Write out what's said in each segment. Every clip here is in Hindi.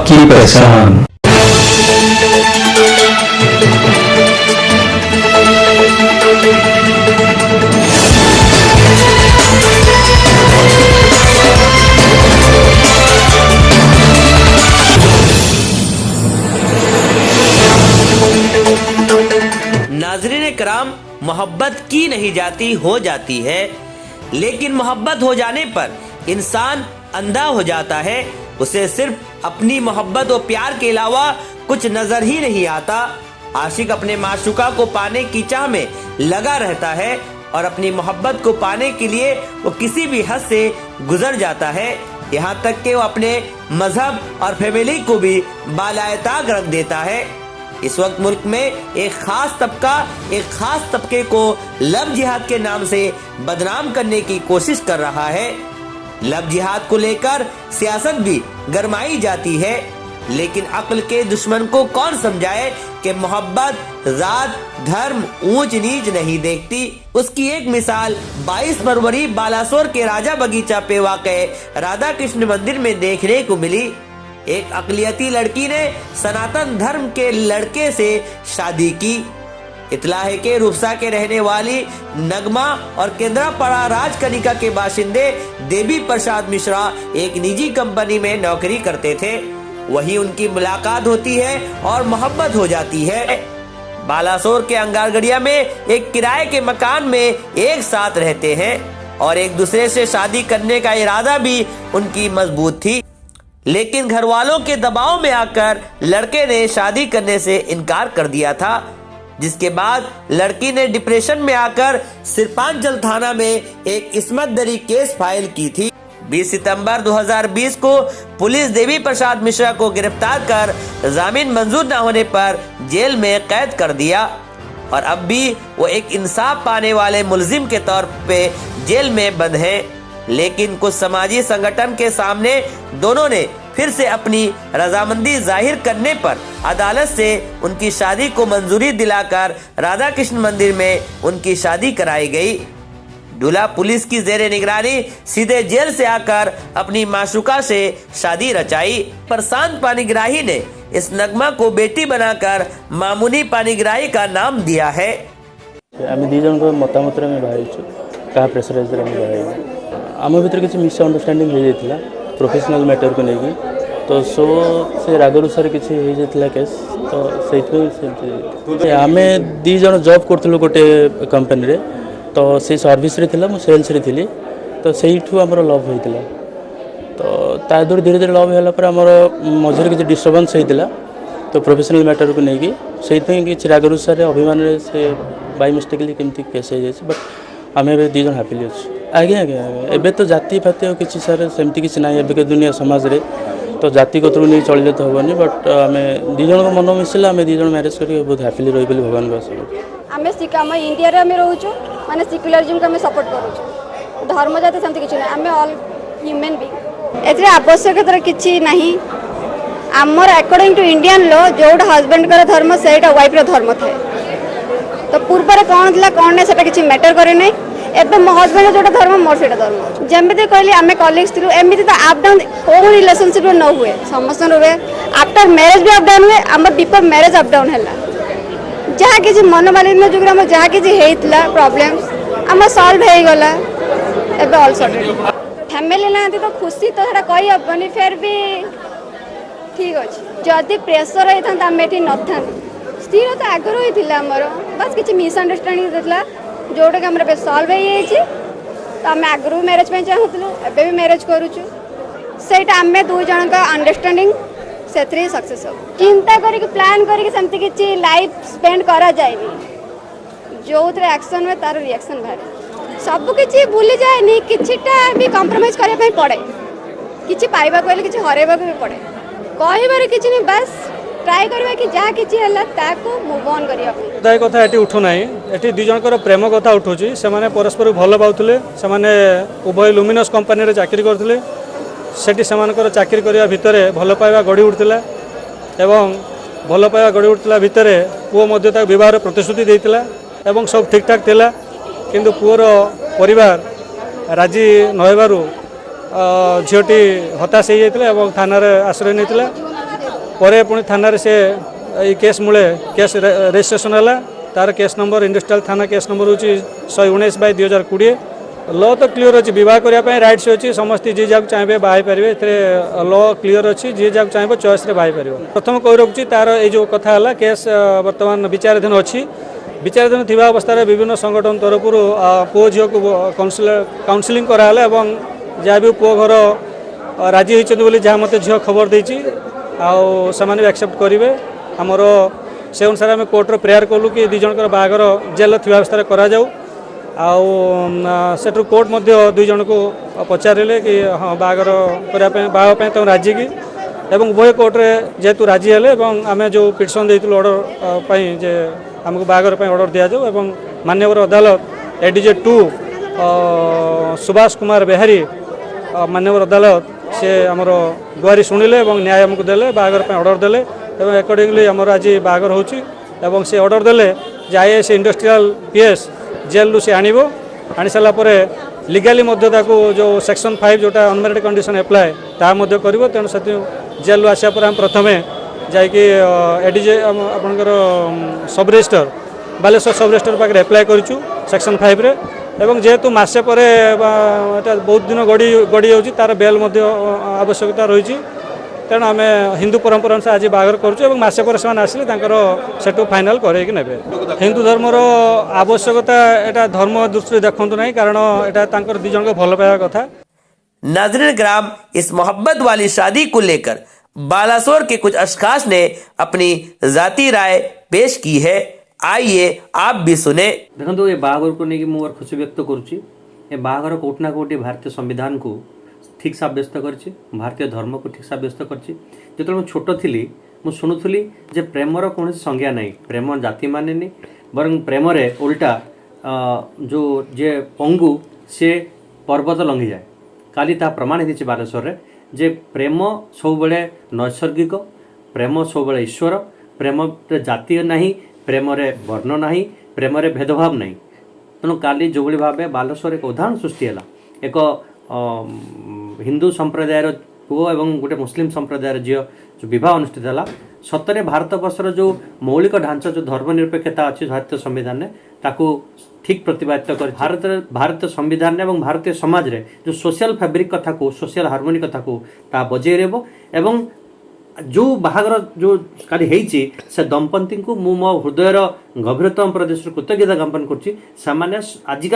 की पहचान। नाज़रीन कराम, मोहब्बत की नहीं जाती हो जाती है, लेकिन मोहब्बत हो जाने पर इंसान अंधा हो जाता है। उसे सिर्फ अपनी मोहब्बत और प्यार के अलावा कुछ नजर ही नहीं आता। आशिक अपने माशूका को पाने की चाह में लगा रहता है और अपनी मोहब्बत को पाने के लिए वो किसी भी हद से गुजर जाता है, यहाँ तक कि वो अपने मजहब और फैमिली को भी बालाएताक रख देता है। इस वक्त मुल्क में एक खास तबके को लव जिहाद के नाम से बदनाम करने की कोशिश कर रहा है। लव जिहाद को लेकर सियासत भी गरमाई जाती है, लेकिन अक्ल के दुश्मन को कौन समझाए कि मोहब्बत जात धर्म ऊंच नीच नहीं देखती। उसकी एक मिसाल 22 फरवरी बालासोर के राजा बगीचा पे वाक़े राधा कृष्ण मंदिर में देखने को मिली। एक अकलियती लड़की ने सनातन धर्म के लड़के से शादी की। इतला है कि रूपसा के रहने वाली नगमा और केंद्रापाड़ा राजकनिका के बाशिंदे देवी प्रसाद मिश्रा एक निजी कंपनी में नौकरी करते थे। वहीं उनकी मुलाकात होती है और मोहब्बत हो जाती है। बालासोर के अंगारगढ़िया में एक किराए के मकान में एक साथ रहते हैं और एक दूसरे से शादी करने का इरादा भी उनकी मजबूत थी, लेकिन घर वालों के दबाव में आकर लड़के ने शादी करने से इनकार कर दिया था, जिसके बाद लड़की ने डिप्रेशन में आकर सिरपांचल थाना में एक इस्मत दरी केस फाइल की थी। 20 सितंबर 2020 को पुलिस देवी प्रसाद मिश्रा को गिरफ्तार कर जामीन मंजूर न होने पर जेल में कैद कर दिया और अब भी वो एक इंसाफ पाने वाले मुलजिम के तौर पे जेल में बंद है। लेकिन कुछ समाजी संगठन के सामने दोनों ने फिर से अपनी रजामंदी जाहिर करने पर अदालत से उनकी शादी को मंजूरी दिलाकर राधा कृष्ण मंदिर में उनकी शादी कराई गई। दूल्हा पुलिस की जेरे निगरानी सीधे जेल से आकर अपनी माशूका से शादी रचाई। प्रशांत पानीग्राही ने इस नगमा को बेटी बनाकर मामूनी पानीग्राही का नाम दिया है। मतामत आम भर किसी मिसअंडरस्टैंडिंग हो जाता प्रोफेशनल मैटर को लेकिन तो से रागरुषार किसी हो जाता केस तो से आम दी जन जॉब करूँ गोटे कंपनी रे तो से सर्विस रे थिला मु सेल्स रे थिली तो सेठू आमर लव होता तो ता दूर धीरे धीरे लव होला पर आमर मझे किसी डिस्टर्बेंस होता तो प्रोफेशनल मैटर को लेकिन से किसी रागरुषार अभिमान से बाय मिस्टेकली केमती केस हो जाए बट आम दी जन हापिली अच्छे। आज्ञा आज्ञा एबे तो जाति फाति किसी सारे सेमती किसी ना एबे दुनिया समाज रे तो जाति को नहीं चलिए तो हेनी बट आम दी जन मन मिसला आम दी जन मैरेज कर बहुत हैप्पीली रही भगवान को आशा आम इंडिया में रोचु माने सेक्युलरिज्म को सपोर्ट करूँ धर्म जाति सेमती किसी ना आम ऑल ह्यूमन बीइंग एथरे आवश्यकता किसी ना आमर अकॉर्डिंग टू इंडियन लॉ जोटा हस्बैंड का धर्म से वाइफ धर्म थाए तो पूर्व कौन थी कौन नहीं से किसी मैटर करे नहीं एबे मो हस्बैंड जो धर्म मोर से धर्म जमी कहली आम कलिग्स थी एमती तो अप डाउन कौ रिलेशनशिप न हुए समस्त हुए आफ्टर मैरेज भी अप डाउन हुए आम बिफोर मैरेज अप डाउन है जहाँ किसी मनोमालिन्य जुगे आम जहाँ किसी होता प्रोब्लेम्स आम सल्व हो गला एबे ऑल सॉर्टेड फैमिली ना तो खुशी तो कही हेनी फिर भी ठीक अच्छे जदि प्रेसर होता आम ये न था स्थिर तो आगुरी होता आमर बस किसी मिसअंडरस्टैंडिंग होता जोटा कि आम सल्व हो तो आम आगु मैरेज चाहूँ एबे भी मैरेज करुचु से आम दु जन का अंडरस्टैंडिंग से सक्सेस हो चिंता करके प्लान करके किसी लाइफ स्पेंड करा जाए जो एक्शन हुए तार रिएक्शन बाहर सब किसी भूली जाए किछिटा भी कंप्रोमाइज करने पड़े किसी पाइबा कहले किसी हरैबा भी पड़े कहबार किसी नहीं बस ट्राए करबा कि जहाँ किसी है ताको मूव ऑन करिया दाय कथा एटी उठु नाही एटी दि जनकर प्रेम कथा उठुची से माने परस्पर भल पाउथले से माने उभय लुमिनस कंपनी रे चाकरी करथले सेठी समानकर चाकरी करिया भितरे भल पाइबा गड़ी उठथिला एवं भल पाइबा गड़ी उठथिला भितरे पुओ मध्ये ता विवाह प्रतिश्रुति देइतिला एवं सब ठीक ठाक थिला किंतु पुओर परिवार राजी नहेबारु झीटी हताश हो जाता थाना आश्रय नहीं ପରେ ପୁଣି ଥାନାରେ ସେ ଏଇ କେସ୍ ମୂଳେ କେସ୍ ରେଜିଷ୍ଟ୍ରେସନ୍ ହେଲା। ତାର କେସ୍ ନମ୍ବର ଇଣ୍ଡଷ୍ଟ୍ରିଆଲ ଥାନା କେସ୍ ନମ୍ବର ହେଉଛି 119/2020। ଲ ତ କ୍ଲିଅର ଅଛି, ବିବାହ କରିବା ପାଇଁ ରାଇଟ୍ସ ଅଛି, ସମସ୍ତେ ଯିଏ ଯାହାକୁ ଚାହିଁବେ ବାହା ହେଇପାରିବେ। ଏଥିରେ ଲ କ୍ଲିଅର ଅଛି, ଯିଏ ଯାହାକୁ ଚାହିଁବ ଚଏସ୍ରେ ବାହା ହେଇପାରିବ। ପ୍ରଥମ କହି ରଖୁଛି ତାର ଏଇ ଯେଉଁ କଥା ହେଲା, କେସ୍ ବର୍ତ୍ତମାନ ବିଚାରାଧୀନ ଅଛି। ବିଚାରାଧୀନ ଥିବା ଅବସ୍ଥାରେ ବିଭିନ୍ନ ସଂଗଠନ ତରଫରୁ ପୁଅ ଝିଅକୁ କାଉନସିଲିଂ କରାହେଲା ଏବଂ ଯାହା ବି ପୁଅ ଘର ରାଜି ହୋଇଛନ୍ତି ବୋଲି ଯାହା ମୋତେ ଝିଅ ଖବର ଦେଇଛି, ଆଉ ସେମାନେ ବି ଆକ୍ସେପ୍ଟ କରିବେ। ଆମର ସେ ଅନୁସାରେ ଆମେ କୋର୍ଟରେ ପ୍ରେୟାର କଲୁ କି ଦୁଇ ଜଣଙ୍କର ବାହାଘର ଜେଲରେ ଥିବା ଅବସ୍ଥାରେ କରାଯାଉ। ଆଉ ସେଠୁ କୋର୍ଟ ମଧ୍ୟ ଦୁଇ ଜଣକୁ ପଚାରିଲେ କି ହଁ ବାହାଘର କରିବା ପାଇଁ ବାହା ପାଇଁ ତାଙ୍କୁ ରାଜି କି, ଏବଂ ଉଭୟ କୋର୍ଟରେ ଯେହେତୁ ରାଜି ହେଲେ ଏବଂ ଆମେ ଯେଉଁ ପିଟିସନ୍ ଦେଇଥିଲୁ ଅର୍ଡ଼ର ପାଇଁ ଯେ ଆମକୁ ବାହାଘର ପାଇଁ ଅର୍ଡ଼ର ଦିଆଯାଉ, ଏବଂ ମାନ୍ୟବର ଅଦାଲତ ADJ 2 ସୁଭାଷ କୁମାର ବେହାରୀ ମାନ୍ୟବର ଅଦାଲତ ସେ ଆମର ଗୁହାରୀ ଶୁଣିଲେ ଏବଂ ନ୍ୟାୟ ଆମକୁ ଦେଲେ, ବାହାଘର ପାଇଁ ଅର୍ଡ଼ର ଦେଲେ ଏବଂ ଆକର୍ଡ଼ିଂଲି ଆମର ଆଜି ବାହାଘର ହେଉଛି। ଏବଂ ସେ ଅର୍ଡ଼ର ଦେଲେ ଯେ IAS ଇଣ୍ଡଷ୍ଟ୍ରିଆଲ PS ଜେଲ୍ରୁ ସେ ଆଣିବ, ଆଣି ସାରିଲା ପରେ লিগালি ମଧ୍ୟ ତାକୁ ଯେଉଁ ସେକ୍ସନ୍ 5 ଯେଉଁଟା ଅନମେରିଟ୍ କଣ୍ଡିସନ୍ ଆପ୍ଲାଏ ତାହା ମଧ୍ୟ କରିବ। ତେଣୁ ସେଥି ଜେଲ୍ରୁ ଆସିବା ପରେ ଆମେ ପ୍ରଥମେ ଯାଇକି ADJ ଆପଣଙ୍କର ସବ୍ ରେଜିଷ୍ଟର ବାଲେଶ୍ୱର ସବ୍ ରେଜିଷ୍ଟର ପାଖରେ ଆପ୍ଲାଏ କରିଛୁ ସେକ୍ସନ୍ 5ରେ, ଏବଂ ଯେହେତୁ ମାସେ ପରେ ଏଟା ବହୁତ ଦିନ ଗଡ଼ି ଯାଉଛି, ତାର ବେଲ୍ ମଧ୍ୟ ଆବଶ୍ୟକତା ରହିଛି। ତେଣୁ ଆମେ ହିନ୍ଦୁ ପରମ୍ପରା ଅନୁସାରେ ଆଜି ବାହାଘର କରୁଛୁ ଏବଂ ମାସେ ପରେ ସେମାନେ ଆସିଲେ ତାଙ୍କର ସେଠୁ ଫାଇନାଲ୍ କରେଇକି ନେବେ। ହିନ୍ଦୁ ଧର୍ମର ଆବଶ୍ୟକତା ଏଟା ଧର୍ମ ଦୃଷ୍ଟିରେ ଦେଖନ୍ତୁ ନାହିଁ, କାରଣ ଏଟା ତାଙ୍କର ଦୁଇ ଜଣଙ୍କ ଭଲ ପାଇବା କଥା। नाज़रीन किराम, इस मोहब्बत वाली शादी को लेकर बालासोर के कुछ अशखास ने अपनी जाती राय पेश की है। आइए आप भी सुने। देखो ये बाहागर को नहीं मोर खुशी व्यक्त करुच्ची। ये बाहागर कोट ना कोटी भारतीय संविधान को ठीक सब्यस्त करछि, भारतीय धर्म को ठीक सब्यस्त करछि। जो मैं छोट थी मु शुणुली जे प्रेमर कौन संज्ञा नहीं, प्रेम जाति माने नहीं, बरं प्रेम रे उल्टा जो जे पंगु से पर्वत लंघी जाए। काली ता प्रमाण होती बालेश्वर रे जे प्रेम सब बेले नैसर्गिक, प्रेम सब बेले ईश्वर, प्रेम रे जाति नहीं, प्रेम रे वर्ण नहीं, प्रेम रे भेदभाव नहीं। तेणु काली जो भाव बालेश्वर एक उदाहरण सृष्टि है। एक हिंदू संप्रदायर पुओ एवं गोटे मुस्लिम संप्रदायर झील जो बह अनुष्ठित है सतरे भारत वर्षर जो मौलिक ढांचा जो धर्मनिरपेक्षता अच्छी भारतीय संविधान ने ताकू ठीक प्रतिपादित कर भारतीय संविधान एवं भारतीय समाज रे जो सोशल फैब्रिक कथा को, सोशल हार्मोनी कथा को ता बजे रहबो। एवं जो बाहागर जो काली होईची से दंपति को मु मो हृदयर गभीरतम प्रदेश कृतज्ञता ज्ञापन करछि। सामान्य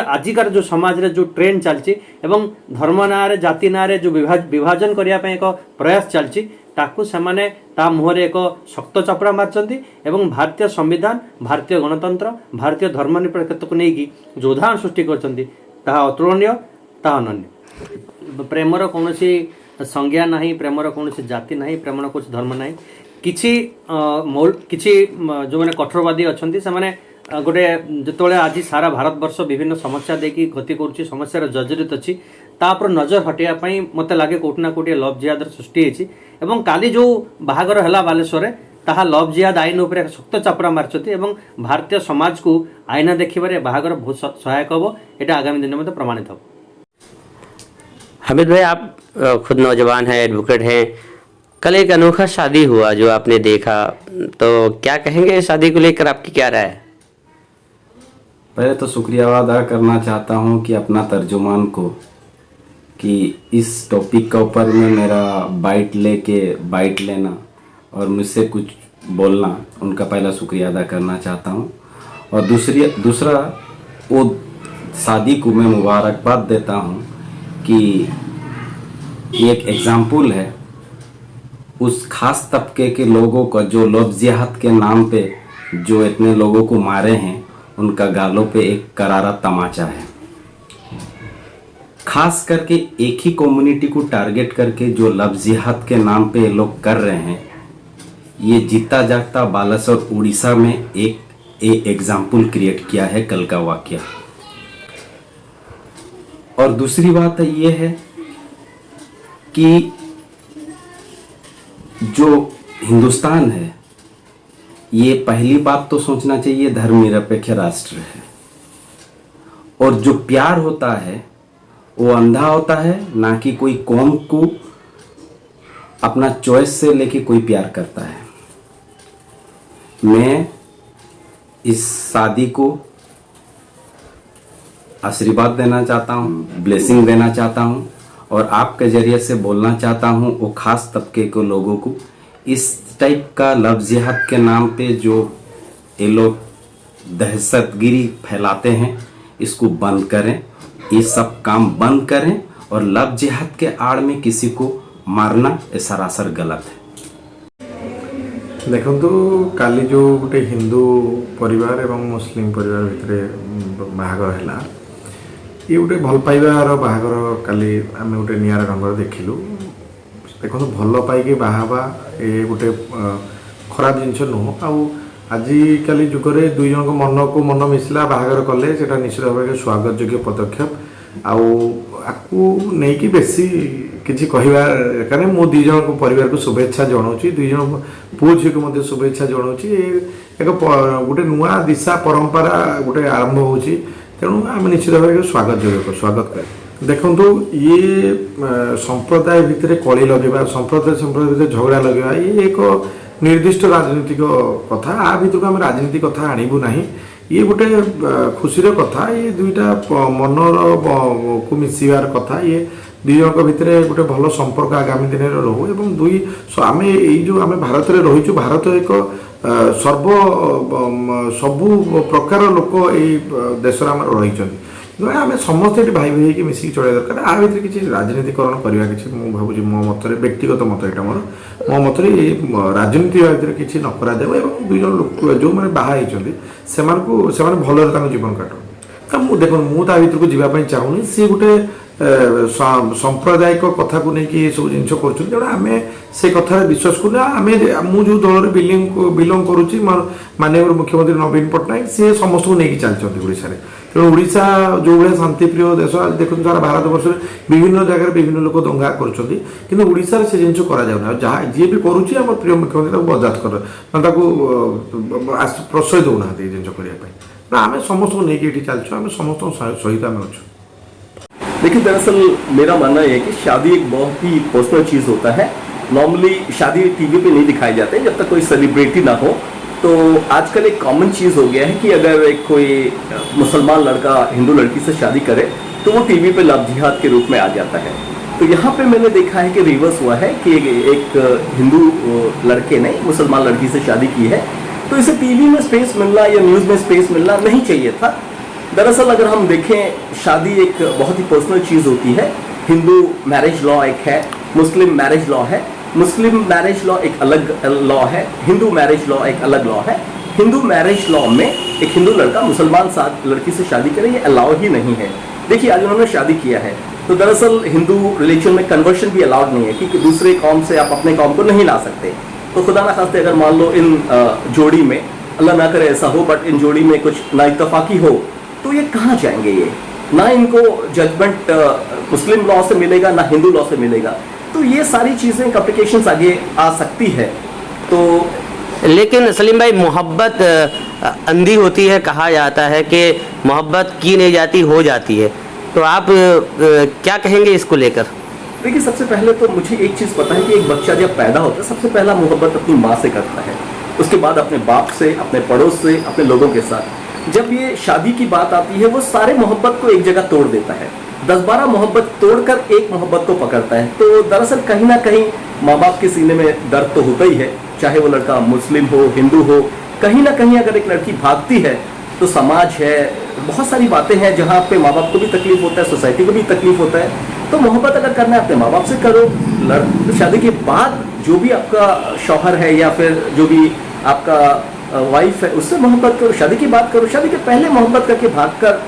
आजिकार जो समाज रे जो ट्रेंड चलछि एवं धर्म ना रे जाति ना रे जो विभाजन करिया पे एक प्रयास चलछि ताकू सामान्य ता मुहरे एक शक्त चपड़ा मारचंती एवं भारतीय संविधान, भारतीय गणतंत्र, भारतीय धर्मनिरपेक्षता को लेकिन जो उदाहरण सृष्टि करचंती ताहा अतुलनीय, ताहा अनन्य। प्रेमर कौनसी संज्ञा नहीं, प्रेमर कौन जाति नहीं, प्रेमर कौन धर्म नहीं। किछि जो मैंने कठोरवादी अच्छा से गोटे जो आज सारा भारत वर्ष विभिन्न समस्या देखी गति करुच्ची, समस्या जर्जरित अच्छी तापर नजर हटाई मत लगे कोटना कोटी लव जिहाद सृष्टि होती। काली जो बाहागर है बालेश्वर ताहा लव जिहाद आईन उपर शक्त चापड़ा मार्चती और भारतीय समाज को आईना देखिबारे बाहागर बहुत सहायक हम। यहाँ आगामी दिन में प्रमाणित हो। हामिद भाई, आप खुद नौजवान हैं, एडवोकेट हैं। कल एक अनोखा शादी हुआ जो आपने देखा, तो क्या कहेंगे शादी को लेकर, आपकी क्या राय है? पहले तो शुक्रिया अदा करना चाहता हूं कि अपना तर्जुमान को कि इस टॉपिक का ऊपर में मेरा बाइट लेना और मुझसे कुछ बोलना, उनका पहला शुक्रिया अदा करना चाहता हूं। और दूसरा वो शादी को मैं मुबारकबाद देता हूं कि ये एक एग्जाम्पल है उस खास तबके के लोगों का जो लव जिहाद के नाम पे जो इतने लोगों को मारे हैं, उनका गालों पे एक करारा तमाचा है। खास करके एक ही कम्युनिटी को टारगेट करके जो लव जिहाद के नाम पे लोग कर रहे हैं, ये जीता जागता बालासोर उड़ीसा में एक एग्जाम्पल क्रिएट किया है कल का वाकया। और दूसरी बात ये है कि जो हिंदुस्तान है, ये पहली बात तो सोचना चाहिए धर्मनिरपेक्ष राष्ट्र है। और जो प्यार होता है वो अंधा होता है, ना कि कोई कौम को अपना चॉइस से लेके कोई प्यार करता है। मैं इस शादी को आशीर्वाद देना चाहता हूँ, ब्लेसिंग देना चाहता हूँ और आपके जरिए से बोलना चाहता हूँ वो खास तबके के लोगों को, इस टाइप का लव जिहाद के नाम पे जो ये लोग दहशतगिरी फैलाते हैं इसको बंद करें, ये सब काम बंद करें और लव जिहाद के आड़ में किसी को मारना ये सरासर गलत है। देखो काली जो गोटे हिंदू परिवार एवं मुस्लिम परिवार भितर बाहागर है ये गोटे भल पाइबार बाहागर काली आम गोटे निआरा ढंग देखिलु। देखो भल पाइकी बाहाबा ये गोटे खराब जिनस नुह। आजिकाली जुगरे दुई जन मन को मन मिसला बाहागर कले से निश्चित भाव स्वागत योग्य पदक्षेप। आपको नहीं कि बेसी किसी कहबार कारण मु दुई जन परिवार को शुभेच्छा जनाऊँगी, दुई जन पुओ झी को शुभेच्छा जनाऊँगी। एक गोटे नुआ दिशा परंपरा गोटे आरंभ होची, तेणु आम निश्चित भाव स्वागत कर। देखो ये संप्रदाय भितर कली लगे, संप्रदाय भितर झगड़ा लगे, ये एक निर्दिष्ट राजनीतिक कथा। आ भितर आम राजनीति कथा आणबू ना। ये गोटे खुशीर कथा, ये दुईटा मनर को मिसबार कथा। ये दुई जन भितर गोटे भल संपर्क आगामी दिन में रहू एवं दुई आम जो आम भारत में रहीचु, भारत एक सबु प्रकार लोक ये देश आम रही आम समस्ते भाई भाई की मिसिक चलिया दरकार। आ भर किसी राजनीतिकरण करवा कि भावुँ मो मत व्यक्तिगत मत यहाँ मोर मो मत राजनीति भितर किसी न करा दुई जन लोक जो मैंने बाहर से भल जीवन काट। मुझे देख मुझा भर को जावाई चाहूनी, सी गोटे सांप्रदायिक कथा को लेकिन सब जिन कर आम से कथार विश्वास करना। आम जो दल बिलंग करुच्ची माननीय मुख्यमंत्री नवीन पट्टनायक सी समस्त को लेकिन चलते ओडिशा। तेणु ओडिशा जो भाई शांतिप्रिय देश, आज देखो सारा भारत वर्ष विभिन्न जगह विभिन्न लोक दंगा कर ओडिशा से जिन जहाँ जी भी करुच्ची आम प्रिय मुख्यमंत्री बर्दास्त कर प्रश्रय दौना जिन करने आम समस्त को लेकिन चलचु, आम समस्त सहित आम अच्छु। देखिए दरअसल मेरा मानना है कि शादी एक बहुत ही पर्सनल चीज़ होता है। नॉर्मली शादी टीवी पे नहीं दिखाई जाते जब तक कोई सेलिब्रिटी ना हो। तो आजकल एक कॉमन चीज़ हो गया है कि अगर एक कोई मुसलमान लड़का हिंदू लड़की से शादी करे तो वो टीवी पे लव जिहाद के रूप में आ जाता है। तो यहाँ पे मैंने देखा है कि रिवर्स हुआ है कि एक हिंदू लड़के ने मुसलमान लड़की से शादी की है, तो इसे टीवी में स्पेस मिलना या न्यूज़ में स्पेस मिलना नहीं चाहिए था। दरअसल अगर हम देखें, शादी एक बहुत ही पर्सनल चीज़ होती है। हिंदू मैरिज लॉ एक है, मुस्लिम मैरिज लॉ है। मुस्लिम मैरिज लॉ एक अलग लॉ है, हिंदू मैरिज लॉ एक अलग लॉ है। हिंदू मैरिज लॉ में एक हिंदू लड़का मुसलमान लड़की से शादी करे ये अलाउ ही नहीं है। देखिए आज उन्होंने शादी किया है तो दरअसल हिंदू रिलीजन में कन्वर्शन भी अलाउड नहीं है कि दूसरे कौम से आप अपने कौम को नहीं ला सकते। तो खुदा ना खास्ते अगर मान लो इन जोड़ी में, अल्लाह ना करे ऐसा हो, बट इन जोड़ी में कुछ नाइतफाकी हो तो ये कहाँ जाएंगे? ये ना इनको जजमेंट मुस्लिम लॉ से मिलेगा ना हिंदू लॉ से मिलेगा। तो ये सारी चीज़ें कॉम्प्लिकेशंस आगे आ सकती है। तो लेकिन सलीम भाई, मोहब्बत अंधी होती है, कहा जाता है कि मोहब्बत की नहीं जाती हो जाती है, तो आप क्या कहेंगे इसको लेकर? देखिए सबसे पहले तो मुझे एक चीज़ पता है कि एक बच्चा जब पैदा होता है सबसे पहला मोहब्बत अपनी माँ से करता है, उसके बाद अपने बाप से, अपने पड़ोस से, अपने लोगों के साथ। जब ये शादी की बात आती है वो सारे मोहब्बत को एक जगह तोड़ देता है, 10-12 मोहब्बत तोड़कर एक मोहब्बत को पकड़ता है। तो दरअसल कहीं ना कहीं माँ बाप के सीने में दर्द तो होता ही है, चाहे वो लड़का मुस्लिम हो, हिंदू हो। कहीं ना कहीं अगर एक लड़की भागती है तो समाज है, बहुत सारी बातें हैं जहाँ पे माँ बाप को भी तकलीफ होता है, सोसाइटी को भी तकलीफ होता है। तो मोहब्बत अगर करना है अपने माँ बाप से करो। शादी के बाद जो भी आपका शौहर है या फिर जो भी आपका वाइफ है उससे मोहब्बत करो, शादी की बात करो। शादी के पहले मोहब्बत करके भागकर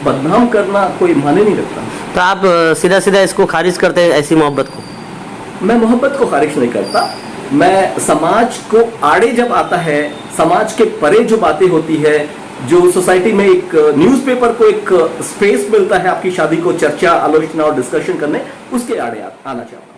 बदनाम करना कोई माने नहीं रखता। तो आप सीधा सीधा इसको खारिज करते हैं ऐसी मोहब्बत को? मैं मोहब्बत को खारिज नहीं करता, मैं समाज को आड़े जब आता है, समाज के परे जो बातें होती है, जो सोसाइटी में एक न्यूज़पेपर को एक स्पेस मिलता है आपकी शादी को चर्चा, आलोचना और डिस्कशन करने, उसके आड़े आना चाहता हूँ।